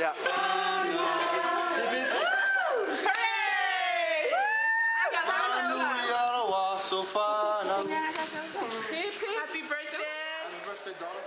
Yeah. So far now. Happy birthday! Happy birthday, daughter.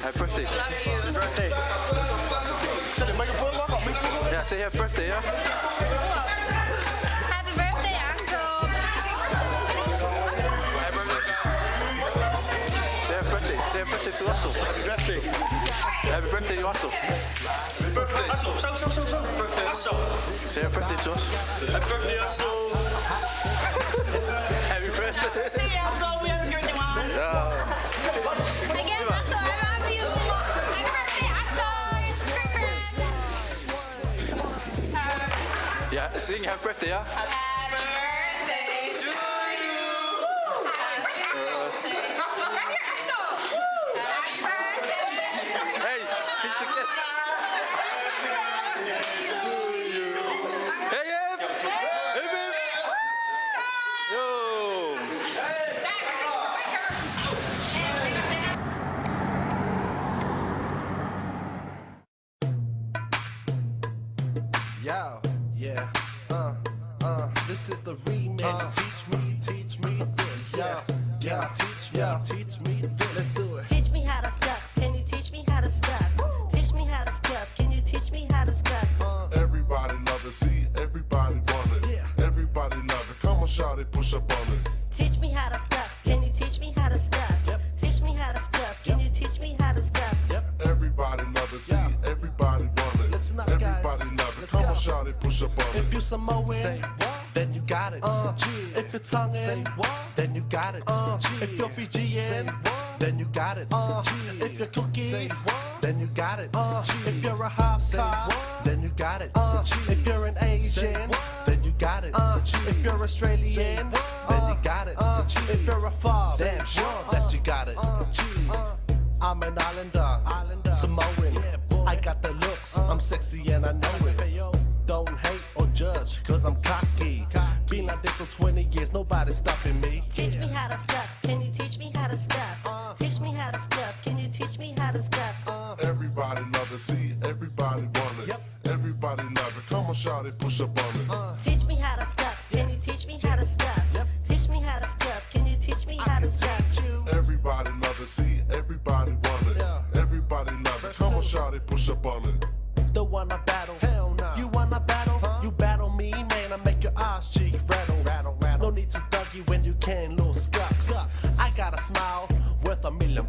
Happy birthday. Love you. Happy birthday. Yeah, say happy birthday, yeah? Happy birthday, Axel. Happy birthday. Say happy birthday. Say happy birthday to Russell. Happy birthday. Happy birthday to Russell. Happy birthday. Zo. Birthday. Asso. Say happy birthday to us. Happy birthday, Asso. Happy birthday. Hey, Axel, we haven't given you one. Yeah. Again, Axel, I love you. Happy birthday, Axel. You're such a great friend. Yeah, sing happy birthday, yeah? Happy birthday to you. Happy birthday. Come here, Axel. Happy birthday. Hey, sing together. Hey, hip. Hip, hip. Yo. Yo, yeah, this is the remix. Teach me this. Yeah, teach me this. Let's do it. Teach me how to stux. Can you teach me how to stux? Teach me how to stux. Can you teach me how to stux? Everybody love it, see, everybody want it. Yeah. Everybody love it, come on shout it, push up on it. Teach me how to stux. Can you teach me how to stux? Yep. Teach me how to stux. Can you teach me how to stux? Yep. Everybody love it, see, Yeah. everybody want it. Listen up, guys. Everybody love it, Let's come go. on shout it, push up on If it. you Samoan, Say then you got it. If you're Tongan, then you got it. If you're Fijian, then you got it. If you're Cookie, then you got it. If you're a half caste, then you got it. If you're an Asian, then you got it. If you're Australian, then you got it. If you're a fob, damn sure that you got it. I'm an islander, Samoan. I got the looks, I'm sexy and I know it. Don't hate or judge, cause I'm cocky. Been like this for 20 years, nobody's stopping me. Teach me how to stux. Can you teach me how to stux? Teach me how to stux. Can you teach me how to stux? Everybody love it, see, everybody want it. Yep. Everybody love it, come on shout it, push up on it. Teach me how to stux. Can you teach me how to stux? Teach me how to stux. Can you teach me how to stux? Everybody love it, see, everybody want it. Yeah. Everybody love it, come on shout it, push up on it. Don't wanna battle, hell no. You wanna battle? You battle me, man, I make your ass cheek rattle. No need to doggy when you can lose scuffs. I got a smile worth $1 million.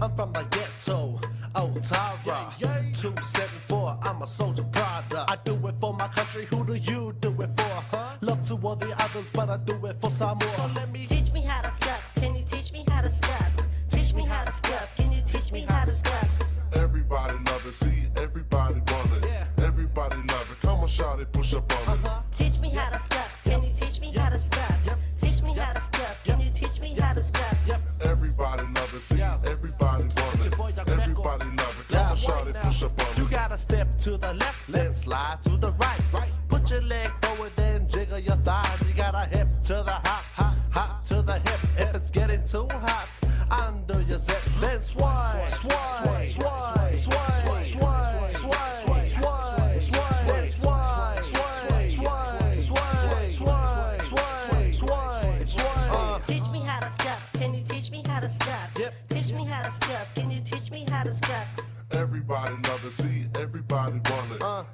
I'm from the ghetto, Otara. 274, I'm a soldier Prada. I do it for my country, who do you do it for? Love to all the others, but I do it for some more. So let me Teach me how to stux. Can you teach me how to stux? Teach me how to stux. Can you teach me how to stux? Everybody love it, see, everybody want it. Yeah. Everybody love it, come on shout it, push up on it. Teach me how to stux. Can you teach me how to stux? Teach me how to stux. Can you teach me me how to scuff. Yep. Everybody love it, see, everybody want it. your boy, Young Echo. Everybody love it. Come on, shout it, push up on You it. gotta step to the left, then slide to the right. Put your leg forward, then jiggle your thighs. You gotta hip to the hop, hop, hop to the hip. If it's getting too hot, undo your zip, then sway, sway, sway, sway, sway, sway, sway, sway, sway, sway, sway, sway, sway. Teach me how to scuff. Can you teach me how to scuff? Yep. Teach me how to scuff. Can you teach me how to scuff? Everybody love it, see, everybody want it.